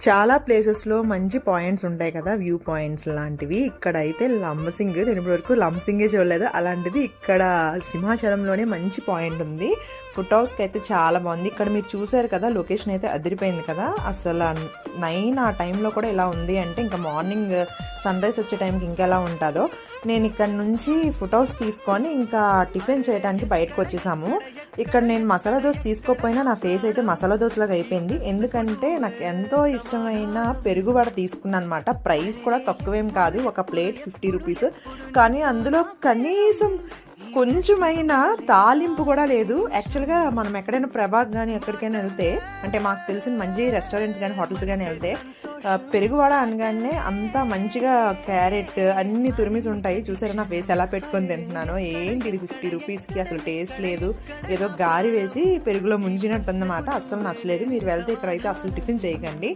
చాలా ప్లేసెస్లో మంచి పాయింట్స్ ఉంటాయి కదా, వ్యూ పాయింట్స్ లాంటివి. ఇక్కడైతే లంబసింగ్, నేను ఇప్పటివరకు లంబసింగే చూడలేదు, అలాంటిది ఇక్కడ సింహాచలంలోనే మంచి పాయింట్ ఉంది. ఫుట్ హౌస్కి అయితే చాలా బాగుంది. ఇక్కడ మీరు చూసారు కదా, లొకేషన్ అయితే అదిరిపోయింది కదా. అసలు 9 ఆ టైంలో కూడా ఇలా ఉంది అంటే ఇంకా మార్నింగ్ సన్ రైజ్ వచ్చే టైంకి ఇంకెలా ఉంటుందో. నేను ఇక్కడ నుంచి ఫుట్ హౌస్ తీసుకొని ఇంకా టిఫిన్ చేయడానికి బయటకు వచ్చేసాము. ఇక్కడ నేను మసాలా దోశ తీసుకోకపోయినా నా ఫేస్ అయితే మసాలా దోశలాగా అయిపోయింది. ఎందుకంటే నాకు ఎంతో ఇష్టమైన పెరుగు వడ తీసుకున్నాను అనమాట. ప్రైస్ కూడా తక్కువేం కాదు, ఒక ప్లేట్ 50 రూపీస్. కానీ అందులో కనీసం కొంచెమైనా తాలింపు కూడా లేదు. యాక్చువల్గా మనం ఎక్కడైనా ప్రభాక్ కానీ ఎక్కడికైనా వెళ్తే, అంటే మాకు తెలిసిన మంచి రెస్టారెంట్స్ కానీ హోటల్స్ కానీ వెళ్తే పెరుగువాడ అనగానే అంతా మంచిగా క్యారెట్ అన్ని తురిమిసి ఉంటాయి. చూసారా నా ఫేస్ ఎలా పెట్టుకొని తింటున్నానో. ఏంటి ఇది 50 రూపీస్కి, అసలు టేస్ట్ లేదు, ఏదో గారి వేసి పెరుగులో ముంచినట్టు ఉందన్నమాట. అస్సలు నచ్చలేదు. మీరు వెళ్తే ఇక్కడైతే అసలు టిఫిన్ చేయకండి.